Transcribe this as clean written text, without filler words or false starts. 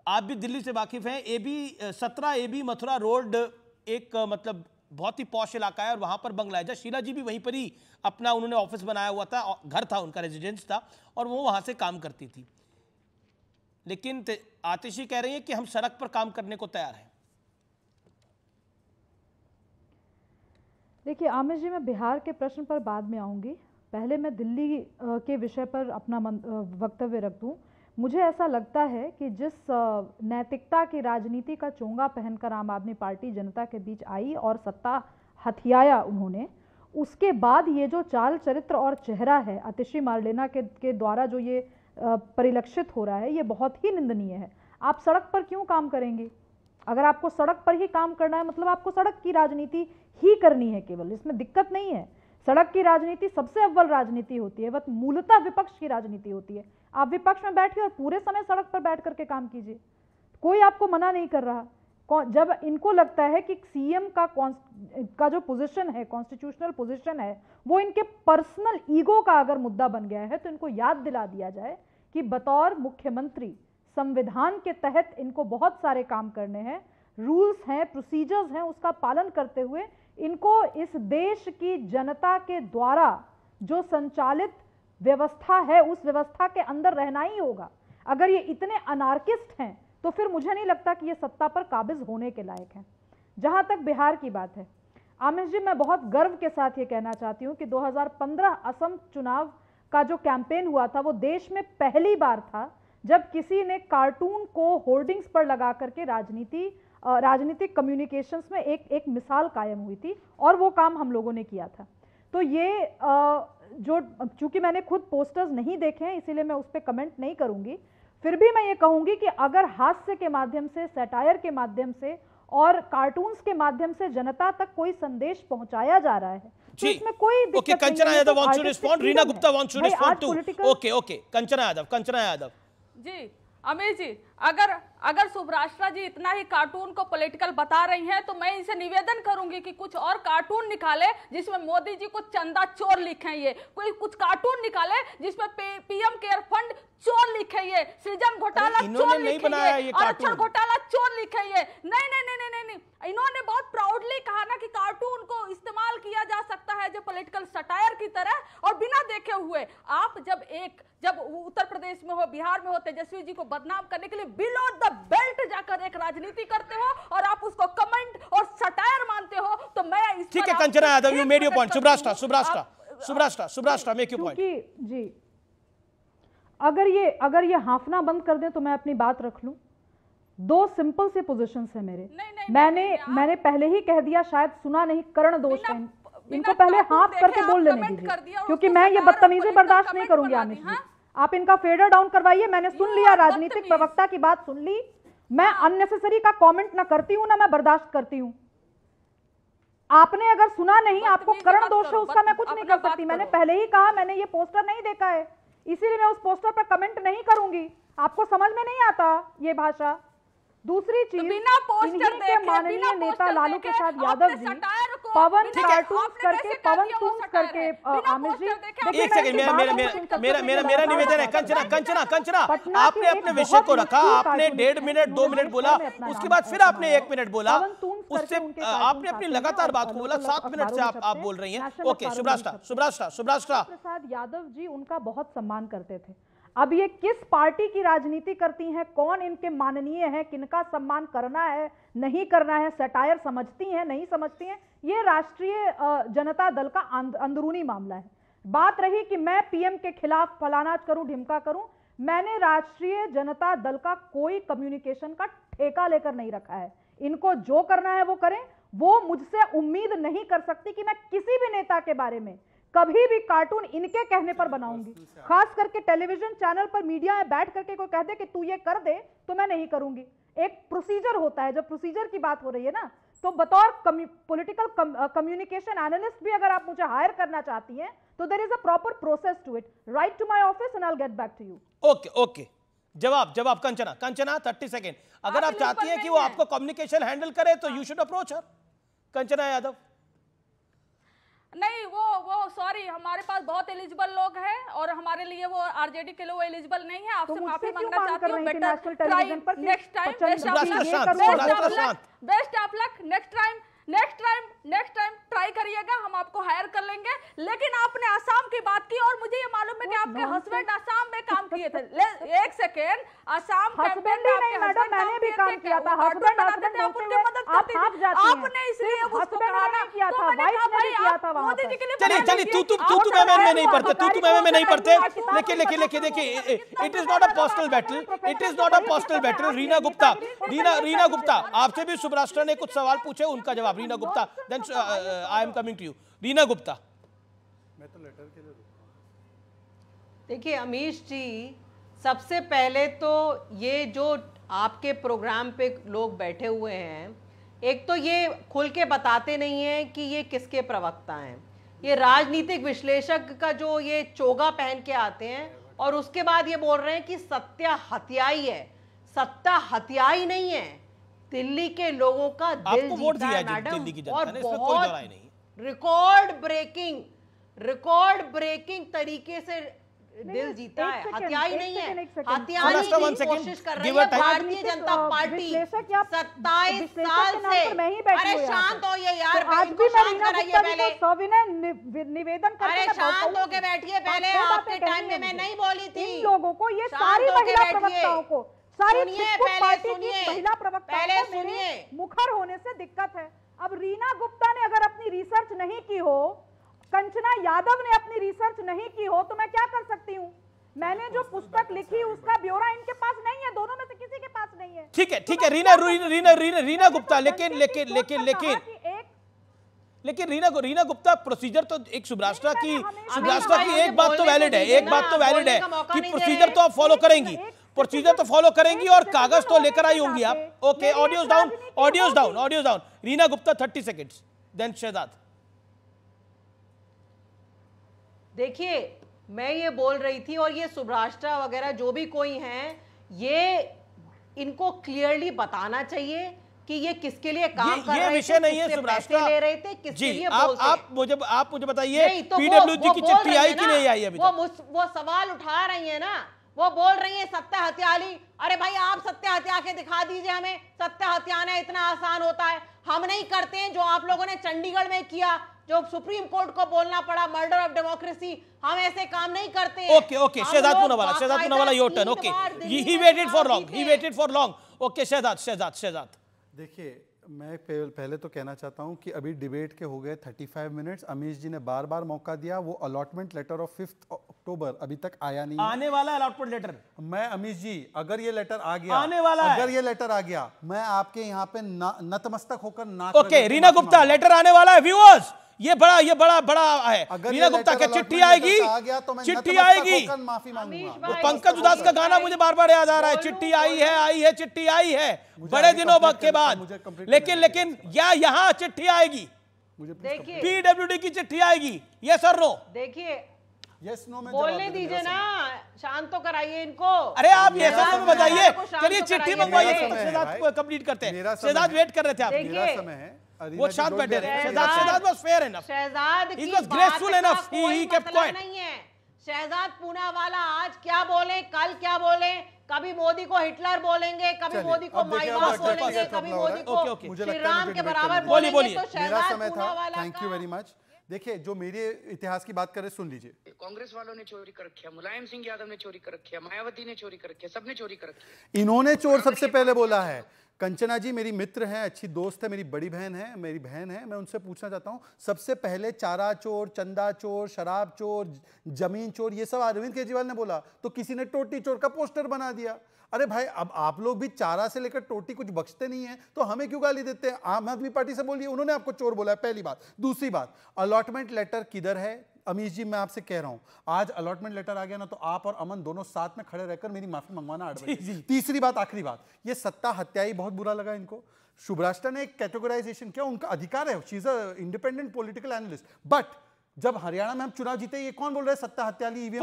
आप भी दिल्ली से वाकिफ हैं। AB 17 AB मथुरा रोड एक मतलब बहुत ही पॉश इलाका है और वहां पर बंगला है। जब शीला जी भी वहीं पर ही अपना उन्होंने ऑफिस बनाया हुआ था, घर था उनका, रेजिडेंस था, और वो वहां से काम करती थी। लेकिन आतिशी कह रही है कि हम सड़क पर काम करने को तैयार हैं। देखिए आमिर जी, मैं बिहार के प्रश्न पर बाद में आऊंगी, पहले मैं दिल्ली के विषय पर अपना वक्तव्य रख दूं। मुझे ऐसा लगता है कि जिस नैतिकता की राजनीति का चोंगा पहनकर आम आदमी पार्टी जनता के बीच आई और सत्ता हथियाया उन्होंने, उसके बाद ये जो चाल चरित्र और चेहरा है आतिशी मार्लेना के द्वारा जो ये परिलक्षित हो रहा है, ये बहुत ही निंदनीय है। आप सड़क पर क्यों काम करेंगे? अगर आपको सड़क पर ही काम करना है, मतलब आपको सड़क की राजनीति ही करनी है केवल, इसमें दिक्कत नहीं है। सड़क की राजनीति सबसे अव्वल राजनीति होती है, वह मूलतः विपक्ष की राजनीति होती है। आप विपक्ष में बैठिए और पूरे समय सड़क पर बैठ करके काम कीजिए, कोई आपको मना नहीं कर रहा। जब इनको लगता है कि सीएम का जो पोजीशन है, कॉन्स्टिट्यूशनल पोजीशन है, वो इनके पर्सनल ईगो का अगर मुद्दा बन गया है, तो इनको याद दिला दिया जाए कि बतौर मुख्यमंत्री संविधान के तहत इनको बहुत सारे काम करने हैं, रूल्स हैं, प्रोसीजर्स हैं, उसका पालन करते हुए इनको इस देश की जनता के द्वारा जो संचालित व्यवस्था है, उस व्यवस्था के अंदर रहना ही होगा। अगर ये इतने अनार्किस्ट हैं तो फिर मुझे नहीं लगता कि ये सत्ता पर काबिज होने के लायक हैं। जहां तक बिहार की बात है, आमिर जी, मैं बहुत गर्व के साथ ये कहना चाहती हूं कि 2015 असम चुनाव का जो कैंपेन हुआ था, वो देश में पहली बार था जब किसी ने कार्टून को होर्डिंग्स पर लगा करके राजनीतिक कम्युनिकेशंस में एक मिसाल कायम हुई थी, और वो काम हम लोगों ने किया था। तो ये चूंकि मैंने खुद पोस्टर्स नहीं देखे हैं, इसीलिए मैं उस पर कमेंट नहीं करूंगी। फिर भी मैं ये कहूंगी कि अगर हास्य के माध्यम से, सैटायर के माध्यम से और कार्टून्स के माध्यम से जनता तक कोई संदेश पहुंचाया जा रहा है, तो इसमें कोई दिक्कत नहीं है। Kanchana Yadav wants to respond, Reena Gupta wants to respond too. Okay, Kanchana Yadav ji. Amir ji, अगर सुभराष्ट्रा जी इतना ही कार्टून को पॉलिटिकल बता रही हैं, तो मैं इनसे निवेदन करूंगी कि कुछ और कार्टून निकाले जिसमें मोदी जी को चंदा चोर लिखे, ये कुछ कार्टून निकाले जिसमें पीएम केयर फंड चोर लिखे, ये सृजन घोटाला चोर लिखे, आरक्षण घोटाला चोर लिखे। ये नहीं, इन्होंने बहुत प्राउडली कहा ना कि कार्टून को इस्तेमाल किया जा सकता है जो पॉलिटिकल सटायर की तरह, और बिना देखे हुए आप जब उत्तर प्रदेश में हो, बिहार में हो, तेजस्वी जी को बदनाम करने के लिए बिलो द बेल्ट जाकर एक राजनीति करते हो और आप उसको कमेंट और सटायर मानते हो, तो मैं इस पर ठीक है Kanchana Yadav, you made your point. सुब्राष्ट्रा मेक योर पॉइंट। जी, अगर ये हाफना बंद कर दें तो मैं अपनी बात रख लूं। दो सिंपल से पोजीशंस है मेरे। मैंने पहले ही कह दिया, शायद सुना नहीं, कर्ण दोष है। इनको पहले हाफ करके बोल लेने दीजिए, क्योंकि मैं ये बदतमीजी बर्दाश्त नहीं करूंगी। आमिर जी, आप इनका फेडर डाउन करवाइए। मैंने सुन लिया, राजनीतिक प्रवक्ता की बात सुन ली। मैं अननेसेसरी का कमेंट ना करती हूं, ना मैं बर्दाश्त करती हूं। आपने अगर सुना नहीं, आपको कर्ण दोष है, उसका मैं कुछ नहीं कर सकती। मैंने पहले ही कहा, मैंने ये पोस्टर नहीं देखा है, इसीलिए मैं उस पोस्टर पर कमेंट नहीं करूंगी। आपको समझ में नहीं आता ये भाषा। दूसरी चीज, इन्हीं के माननीय नेता लालू प्रसाद यादव जी पवन कार्टून्स करके, पवन टून्स करके, आमिर जी एक सेकंड, मेरा निवेदन है, कंचना आपने अपने विषय को रखा, आपने 1.5 मिनट 2 मिनट बोला, उसके बाद फिर आपने 1 मिनट बोला, उससे आपने अपनी लगातार बात को बोला, 7 मिनट से आप बोल रही हैं। ओके, सुब्राष्ट्रा प्रसाद यादव जी उनका बहुत सम्मान करते थे। अब ये किस पार्टी की राजनीति करती हैं, कौन इनके माननीय हैं, किनका सम्मान करना है, नहीं करना है, सटायर समझती हैं, नहीं समझती हैं, ये राष्ट्रीय जनता दल का अंदरूनी मामला है। बात रही कि मैं पीएम के खिलाफ फलाना करूं, ढिमका करूं, मैंने राष्ट्रीय जनता दल का कोई कम्युनिकेशन का ठेका लेकर नहीं रखा है। इनको जो करना है वो करें। वो मुझसे उम्मीद नहीं कर सकती कि मैं किसी भी नेता के बारे में कभी भी कार्टून इनके कहने पर बनाऊंगी। खास करके टेलीविजन चैनल पर मीडिया में बैठ करके कोई कह दे कि तू ये कर दे, तो मैं नहीं करूंगी। एक प्रोसीजर होता है, जब प्रोसीजर की बात हो रही है ना, तो बतौर पॉलिटिकल कम्युनिकेशन एनालिस्ट भी अगर आप मुझे हायर करना चाहती हैं, तो there is a proper process to it. Write to my office and I will get back to you. Okay, जवाब कंचना 30 सेकेंड। अगर आप चाहती हैं कि वो आपको कम्युनिकेशन हैंडल करे, तो यू शुड अप्रोच हर। कंचना यादव, नहीं, वो सॉरी, हमारे पास बहुत एलिजिबल लोग हैं और हमारे लिए वो आरजेडी के लिए वो एलिजिबल नहीं है। आपसे माफी मांगना चाहती हूँ। Better try next time. Best of luck next time try करिएगा, हम आपको हायर कर लेंगे। लेकिन आपने असम की बात की और मुझे ये मालूम है कि आपके हस्बैंड असम में काम किए थे। एक सेकेंड, असम हस्बैंड ही नहीं मैडम, मैंने भी काम किया था। हस्बैंड आपने इसलिए उसको कहा ना किया था, वाइफ ने भी किया था वहां पर। चलिए तू मैं नहीं पढ़ते, तू मैं नहीं पढ़ते। लेकिन देखिए, it is not a personal battle, it is not a personal battle. Reena Gupta, आपसे भी सुब्राष्ट्रा ने कुछ सवाल पूछे, उनका जवाब। Reena Gupta, then I am coming to you. Reena Gupta, मैं तो लेटर के लिए रुका। देखिए अमीश जी, सबसे पहले तो ये जो आपके प्रोग्राम पे लोग बैठे हुए हैं, एक तो ये खुल के बताते नहीं हैं कि ये किसके प्रवक्ता हैं। ये राजनीतिक विश्लेषक का जो ये चोगा पहन के आते हैं और उसके बाद ये बोल रहे हैं कि सत्ता हत्याई है। सत्ता हत्याई नहीं है, दिल्ली के लोगों का दिल जीता है मैडम, और बहुत रिकॉर्ड ब्रेकिंग तरीके से दिल जीता है। हत्याई नहीं है, हत्याने की कोशिश कर रही है भारतीय जनता पार्टी 27 साल से। अरे शांत हो ये यार, इनको शांत कराइए पहले। निवेदन अरे शांत होके बैठिए पहले, आपके टाइम में मैं नहीं बोली थी। इन लोगों को, ये सारी महिला प्रवक्ताओं को, सारी महिला प्रवक्ताओं को मेरे मुखर होने से दिक्कत है। अब रीना गुप्ता ने अगर अपनी रिसर्च नहीं की हो, कंचना यादव ने अपनी रिसर्च नहीं की हो, तो मैं क्या कर सकती हूँ? मैंने जो पुस्तक लिखी उसका ब्यौरा इनके पास नहीं है, दोनों में से किसी के पास नहीं है। ठीक है रीना गुप्ता, लेकिन रीना गुप्ता, प्रोसीजर तो एक सुब्राष्ट्रा की एक बात तो वैलिड है, कि प्रोसीजर तो आप फॉलो करेंगी, और कागज तो लेकर आई होंगी आप। Okay, audios down. Reena Gupta 30 seconds, then Shahzad. देखिए, मैं ये बोल रही थी, और ये सुब्राष्ट्रा वगैरह जो भी कोई हैं, ये इनको क्लियरली बताना चाहिए कि ये किसके लिए काम कर रहे थे, ये विषय नहीं है सुब्राष्ट्रा, ले रहे थे, किसके लिए बोलते। आप मुझे बताइए, पीडब्ल्यूजी की चिट्ठी आई कि नहीं आई अभी तक? वो सवाल उठा रही है ना, वो बोल रही है सत्ता हत्याली। अरे भाई, आप सत्ता हत्या के दिखा दीजिए हमें। सत्ता हत्याना इतना आसान होता है? हम नहीं करते हैं जो आप लोगों ने चंडीगढ़ में किया, जो सुप्रीम कोर्ट को बोलना पड़ा, मर्डर ऑफ डेमोक्रेसी। हम ऐसे काम नहीं करते हैं। Okay, Shahzad Poonawalla, your turn. Okay, he waited for long. Okay, Shahzad. देखिए, मैं पहले तो कहना चाहता हूं कि अभी डिबेट के हो गए 35 मिनट्स। अमीश जी ने बार बार मौका दिया, वो अलॉटमेंट लेटर ऑफ 5 अक्टूबर अभी तक आया नहीं। आने वाला अलॉटमेंट लेटर। मैं अमीश जी, अगर ये लेटर आ गया, आने वाला अगर ये लेटर आ गया, मैं आपके यहाँ पे नतमस्तक होकर नाक। ओके, रीना गुप्ता, लेटर आने वाला है व्यूअर्स। ये बड़ा है। रीना गुप्ता क्या चिट्ठी आएगी? चिट्ठी आएगी। माफी मांगूंगा। पंकज उदास का गाना मुझे बार बार याद आ रहा है। चिट्ठी आई है बड़े दिनों के बाद। लेकिन यहाँ चिट्ठी आएगी, देखिए पीडब्ल्यूडी की चिट्ठी आएगी। यस और नो? देखिए, यस नो में बोलने दीजिए ना, शांत तो कराइए इनको। अरे आप ये सब बताइए। चलिए चिट्ठी मंगवाइए, शहजाद कंप्लीट करते हैं। शहजाद वेट कर रहे थे आप। मेरा समय है, वो शांत बैठे रहे। Shahzad was fair enough, Shahzad he was graceful enough, he kept quiet. नहीं है शहजाद पूनावाला आज क्या बोले, कल क्या बोले, कभी मोदी को हिटलर बोलेंगे, कभी मोदी को माई बाप बोलेंगे, कभी मोदी को श्री राम के बराबर बोलेंगे। तो मेरा समय था। Thank you very much. देखिए, जो मेरे इतिहास की बात करें, सुन लीजिए। कांग्रेस वालों ने चोरी कर रखी है, मुलायम सिंह यादव ने चोरी कर रखी है, मायावती ने चोरी कर रखी है, सबने चोरी कर रखी है। इन्होंने चोर सबसे पहले बोला है। कंचना जी मेरी मित्र हैं, अच्छी दोस्त है, मेरी बड़ी बहन है, मेरी बहन है। मैं उनसे पूछना चाहता हूं, सबसे पहले चारा चोर, चंदा चोर, शराब चोर, जमीन चोर, ये सब अरविंद केजरीवाल ने बोला, तो किसी ने टोटी चोर का पोस्टर बना दिया। अरे भाई, अब आप लोग भी चारा से लेकर टोटी कुछ बख्शते नहीं है, तो हमें क्यों गाली देते हैं? आम आदमी पार्टी से बोलिए, उन्होंने आपको चोर बोला है, पहली बात। दूसरी बात, अलॉटमेंट लेटर किधर है? अमीश जी, मैं आपसे कह रहा हूं, आज अलॉटमेंट लेटर आ गया ना, तो आप और अमन दोनों साथ में खड़े रहकर मेरी माफी मंगवाना 8 बजे। तीसरी बात, आखिरी बात, ये सत्ता हत्याई बहुत बुरा लगा इनको। शुभराष्ट्र ने एक कैटेगराइजेशन किया, उनका अधिकार है, she is a independent political analyst. But जब हरियाणा में हम चुनाव जीते, ये कौन बोल रहे हैं सत्ता हत्याली, ईवीएम?